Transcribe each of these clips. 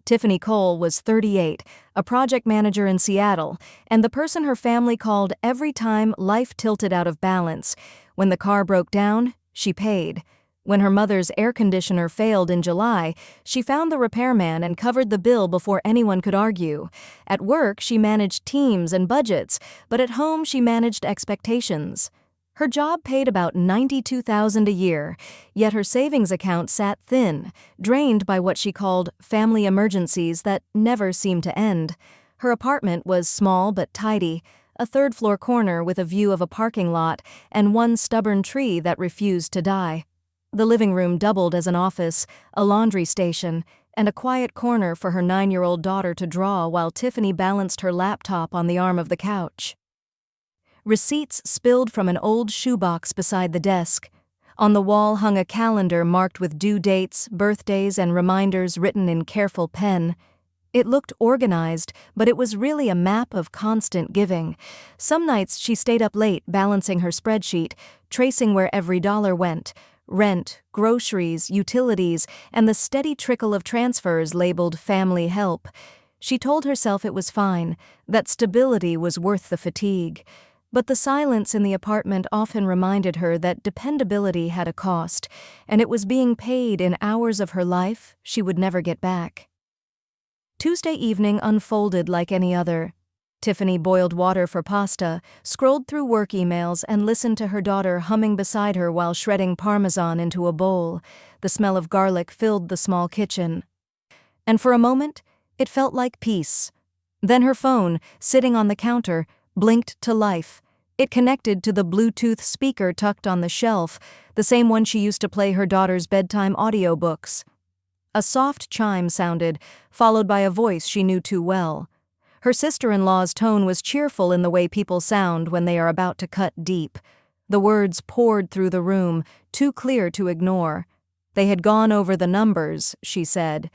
Tiffany Cole was 38, a project manager in Seattle, and the person her family called every time life tilted out of balance. When the car broke down, she paid. When her mother's air conditioner failed in July, she found the repairman and covered the bill before anyone could argue. At work, she managed teams and budgets, but at home she managed expectations. Her job paid about $92,000 a year, yet her savings account sat thin, drained by what she called family emergencies that never seemed to end. Her apartment was small but tidy, a third-floor corner with a view of a parking lot and one stubborn tree that refused to die. The living room doubled as an office, a laundry station, and a quiet corner for her 9-year-old daughter to draw while Tiffany balanced her laptop on the arm of the couch. Receipts spilled from an old shoebox beside the desk. On the wall hung a calendar marked with due dates, birthdays, and reminders written in careful pen. It looked organized, but it was really a map of constant giving. Some nights she stayed up late balancing her spreadsheet, tracing where every dollar went: rent, groceries, utilities, and the steady trickle of transfers labeled family help. She told herself it was fine, that stability was worth the fatigue. But the silence in the apartment often reminded her that dependability had a cost, and it was being paid in hours of her life she would never get back. Tuesday evening unfolded like any other. Tiffany boiled water for pasta, scrolled through work emails, and listened to her daughter humming beside her while shredding Parmesan into a bowl. The smell of garlic filled the small kitchen. And for a moment, it felt like peace. Then her phone, sitting on the counter, blinked to life. It connected to the Bluetooth speaker tucked on the shelf, the same one she used to play her daughter's bedtime audiobooks. A soft chime sounded, followed by a voice she knew too well. Her sister-in-law's tone was cheerful in the way people sound when they are about to cut deep. The words poured through the room, too clear to ignore. They had gone over the numbers, she said.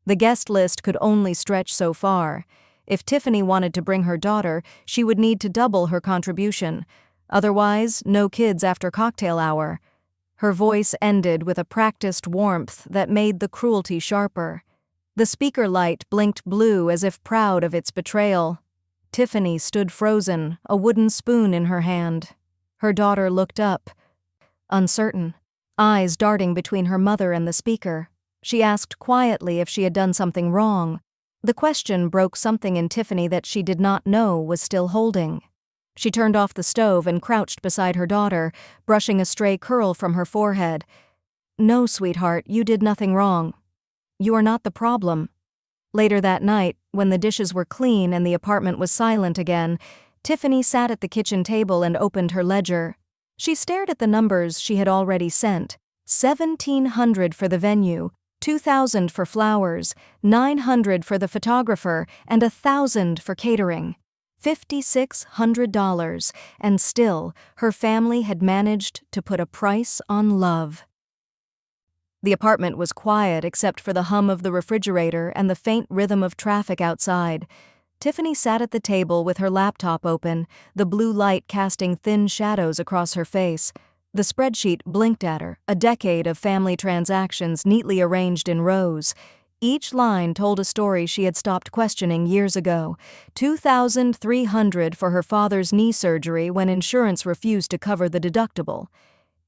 The guest list could only stretch so far. If Tiffany wanted to bring her daughter, she would need to double her contribution. Otherwise, no kids after cocktail hour. Her voice ended with a practiced warmth that made the cruelty sharper. The speaker light blinked blue as if proud of its betrayal. Tiffany stood frozen, a wooden spoon in her hand. Her daughter looked up, uncertain, eyes darting between her mother and the speaker. She asked quietly if she had done something wrong. The question broke something in Tiffany that she did not know was still holding. She turned off the stove and crouched beside her daughter, brushing a stray curl from her forehead. "No, sweetheart, you did nothing wrong. You are not the problem." Later that night, when the dishes were clean and the apartment was silent again, Tiffany sat at the kitchen table and opened her ledger. She stared at the numbers she had already sent: $1,700 for the venue, $2,000 for flowers, $900 for the photographer, and $1,000 for catering. $5,600, and still, her family had managed to put a price on love. The apartment was quiet except for the hum of the refrigerator and the faint rhythm of traffic outside. Tiffany sat at the table with her laptop open, the blue light casting thin shadows across her face. The spreadsheet blinked at her, a decade of family transactions neatly arranged in rows. Each line told a story she had stopped questioning years ago. $2,300 for her father's knee surgery when insurance refused to cover the deductible.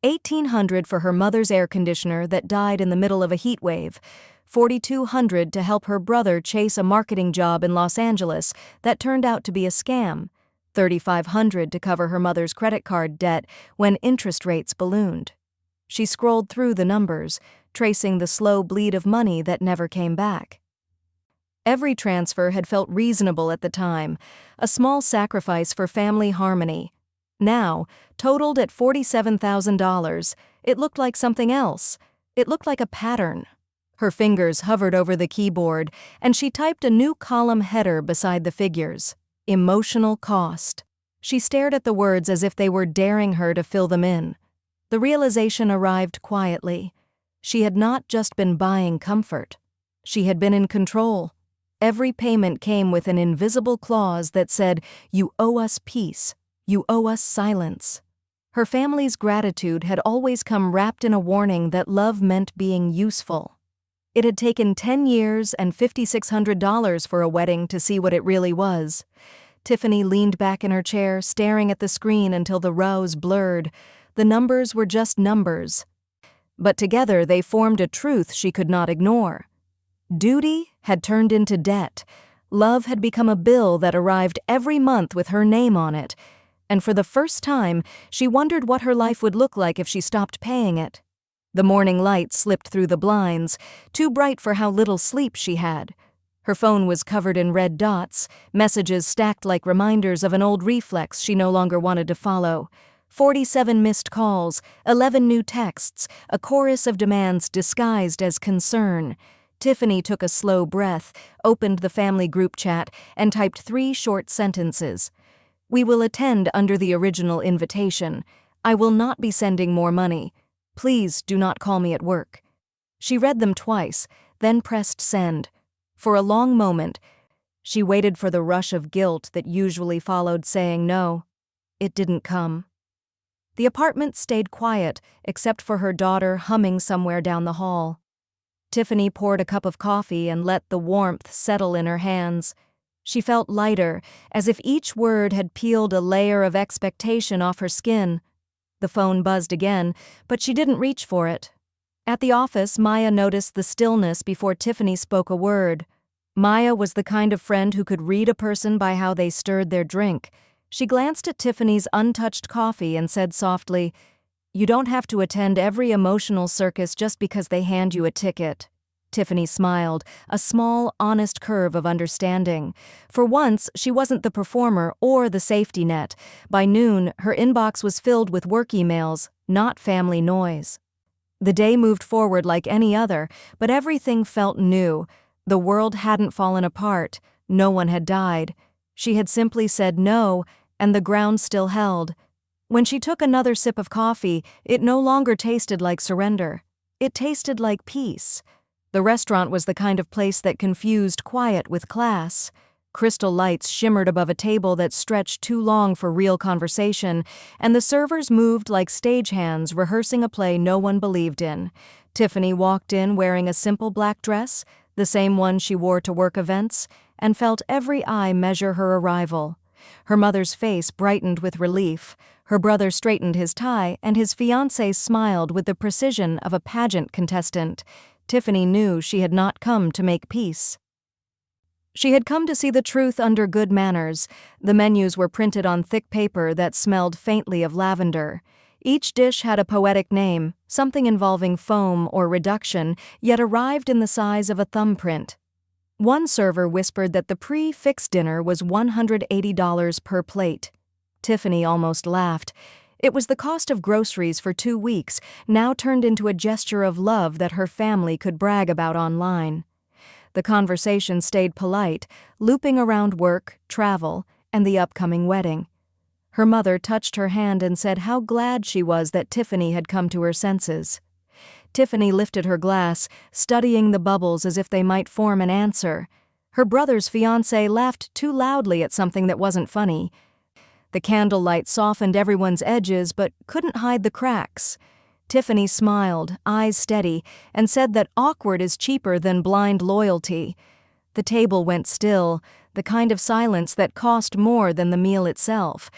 $1,800 for her mother's air conditioner that died in the middle of a heat wave. $4,200 to help her brother chase a marketing job in Los Angeles that turned out to be a scam. $3,500 to cover her mother's credit card debt when interest rates ballooned. She scrolled through the numbers, tracing the slow bleed of money that never came back. Every transfer had felt reasonable at the time, a small sacrifice for family harmony. Now, totaled at $47,000, it looked like something else. It looked like a pattern. Her fingers hovered over the keyboard, and she typed a new column header beside the figures: emotional cost. She stared at the words as if they were daring her to fill them in. The realization arrived quietly. She had not just been buying comfort. She had been in control. Every payment came with an invisible clause that said, "You owe us peace. You owe us silence." Her family's gratitude had always come wrapped in a warning that love meant being useful. It had taken 10 years and $5,600 for a wedding to see what it really was. Tiffany leaned back in her chair, staring at the screen until the rows blurred. The numbers were just numbers. But together they formed a truth she could not ignore. Duty had turned into debt. Love had become a bill that arrived every month with her name on it. And for the first time, she wondered what her life would look like if she stopped paying it. The morning light slipped through the blinds, too bright for how little sleep she had. Her phone was covered in red dots, messages stacked like reminders of an old reflex she no longer wanted to follow. 47 missed calls, 11 new texts, a chorus of demands disguised as concern. Tiffany took a slow breath, opened the family group chat, and typed 3 short sentences. "We will attend under the original invitation. I will not be sending more money. Please do not call me at work." She read them twice, then pressed send. For a long moment, she waited for the rush of guilt that usually followed saying no. It didn't come. The apartment stayed quiet, except for her daughter humming somewhere down the hall. Tiffany poured a cup of coffee and let the warmth settle in her hands. She felt lighter, as if each word had peeled a layer of expectation off her skin. The phone buzzed again, but she didn't reach for it. At the office, Maya noticed the stillness before Tiffany spoke a word. Maya was the kind of friend who could read a person by how they stirred their drink. She glanced at Tiffany's untouched coffee and said softly, "You don't have to attend every emotional circus just because they hand you a ticket." Tiffany smiled, a small, honest curve of understanding. For once, she wasn't the performer or the safety net. By noon, her inbox was filled with work emails, not family noise. The day moved forward like any other, but everything felt new. The world hadn't fallen apart. No one had died. She had simply said no, and the ground still held. When she took another sip of coffee, it no longer tasted like surrender. It tasted like peace. The restaurant was the kind of place that confused quiet with class. Crystal lights shimmered above a table that stretched too long for real conversation, and the servers moved like stagehands rehearsing a play no one believed in. Tiffany walked in wearing a simple black dress, the same one she wore to work events, and felt every eye measure her arrival. Her mother's face brightened with relief. Her brother straightened his tie, and his fiancé smiled with the precision of a pageant contestant. Tiffany knew she had not come to make peace. She had come to see the truth under good manners. The menus were printed on thick paper that smelled faintly of lavender. Each dish had a poetic name, something involving foam or reduction, yet arrived in the size of a thumbprint. One server whispered that the pre-fixed dinner was $180 per plate. Tiffany almost laughed. It was the cost of groceries for 2 weeks, now turned into a gesture of love that her family could brag about online. The conversation stayed polite, looping around work, travel, and the upcoming wedding. Her mother touched her hand and said how glad she was that Tiffany had come to her senses. Tiffany lifted her glass, studying the bubbles as if they might form an answer. Her brother's fiancé laughed too loudly at something that wasn't funny. The candlelight softened everyone's edges but couldn't hide the cracks. Tiffany smiled, eyes steady, and said that awkward is cheaper than blind loyalty. The table went still, the kind of silence that cost more than the meal itself.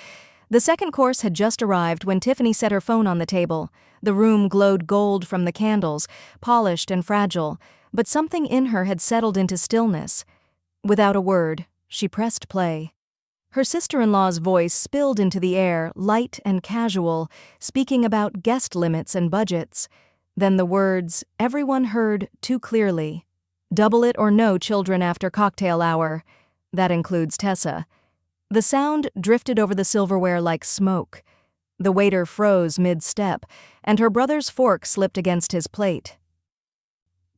The second course had just arrived when Tiffany set her phone on the table. The room glowed gold from the candles, polished and fragile, but something in her had settled into stillness. Without a word, she pressed play. Her sister-in-law's voice spilled into the air, light and casual, speaking about guest limits and budgets. Then the words everyone heard too clearly. "Double it or no children after cocktail hour." That includes Tessa. The sound drifted over the silverware like smoke. The waiter froze mid-step, and her brother's fork slipped against his plate.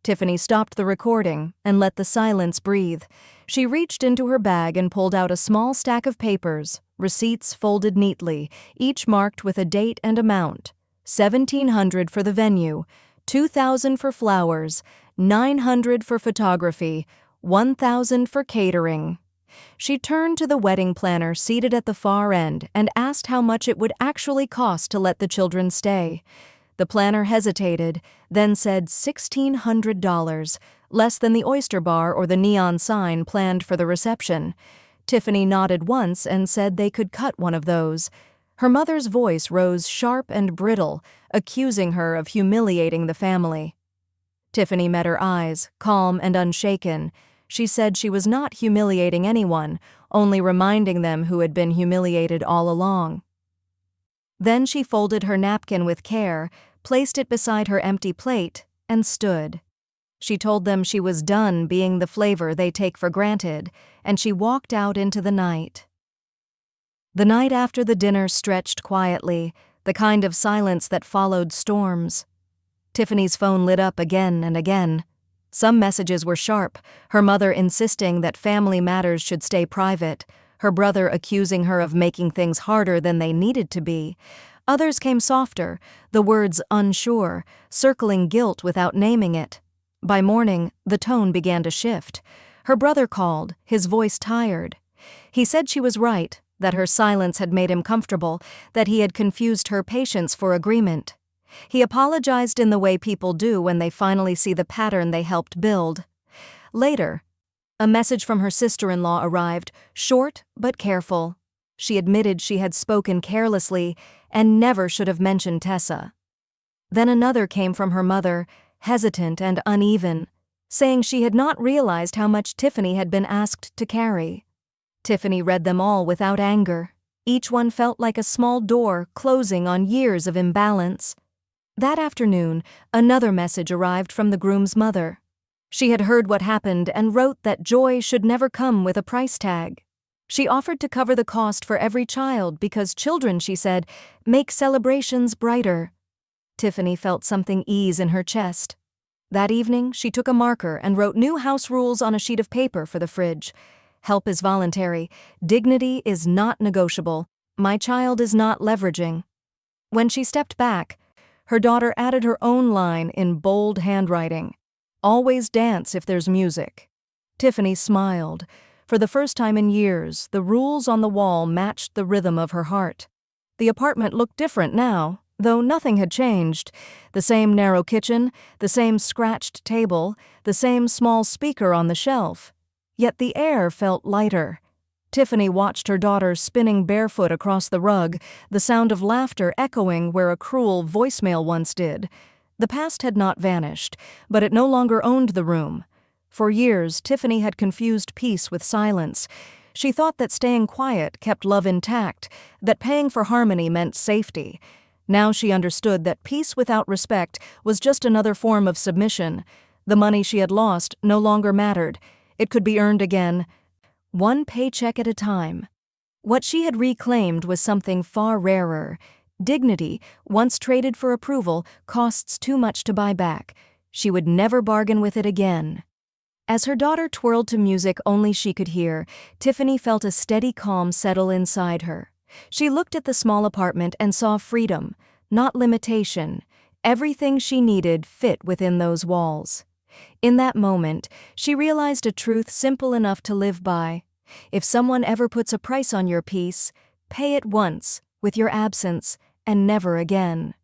Tiffany stopped the recording and let the silence breathe. She reached into her bag and pulled out a small stack of papers, receipts folded neatly, each marked with a date and amount. $1,700 for the venue, $2,000 for flowers, $900 for photography, $1,000 for catering. She turned to the wedding planner seated at the far end and asked how much it would actually cost to let the children stay. The planner hesitated, then said $1,600, less than the oyster bar or the neon sign planned for the reception. Tiffany nodded once and said they could cut one of those. Her mother's voice rose sharp and brittle, accusing her of humiliating the family. Tiffany met her eyes, calm and unshaken. She said she was not humiliating anyone, only reminding them who had been humiliated all along. Then she folded her napkin with care, placed it beside her empty plate, and stood. She told them she was done being the flavor they take for granted, and she walked out into the night. The night after the dinner stretched quietly, the kind of silence that followed storms. Tiffany's phone lit up again and again. Some messages were sharp, her mother insisting that family matters should stay private, her brother accusing her of making things harder than they needed to be. Others came softer, the words unsure, circling guilt without naming it. By morning, the tone began to shift. Her brother called, his voice tired. He said she was right, that her silence had made him comfortable, that he had confused her patience for agreement. He apologized in the way people do when they finally see the pattern they helped build. Later, a message from her sister-in-law arrived, short but careful. She admitted she had spoken carelessly and never should have mentioned Tessa. Then another came from her mother, hesitant and uneven, saying she had not realized how much Tiffany had been asked to carry. Tiffany read them all without anger. Each one felt like a small door closing on years of imbalance. That afternoon, another message arrived from the groom's mother. She had heard what happened and wrote that joy should never come with a price tag. She offered to cover the cost for every child because children, she said, make celebrations brighter. Tiffany felt something ease in her chest. That evening, she took a marker and wrote new house rules on a sheet of paper for the fridge. Help is voluntary. Dignity is not negotiable. My child is not leveraging. When she stepped back, her daughter added her own line in bold handwriting. Always dance if there's music. Tiffany smiled. For the first time in years, the rules on the wall matched the rhythm of her heart. The apartment looked different now, though nothing had changed. The same narrow kitchen, the same scratched table, the same small speaker on the shelf. Yet the air felt lighter. Tiffany watched her daughter spinning barefoot across the rug, the sound of laughter echoing where a cruel voicemail once did. The past had not vanished, but it no longer owned the room. For years, Tiffany had confused peace with silence. She thought that staying quiet kept love intact, that paying for harmony meant safety. Now she understood that peace without respect was just another form of submission. The money she had lost no longer mattered. It could be earned again, one paycheck at a time. What she had reclaimed was something far rarer. Dignity, once traded for approval, costs too much to buy back. She would never bargain with it again. As her daughter twirled to music only she could hear, Tiffany felt a steady calm settle inside her. She looked at the small apartment and saw freedom, not limitation. Everything she needed fit within those walls. In that moment, she realized a truth simple enough to live by. If someone ever puts a price on your peace, pay it once, with your absence, and never again.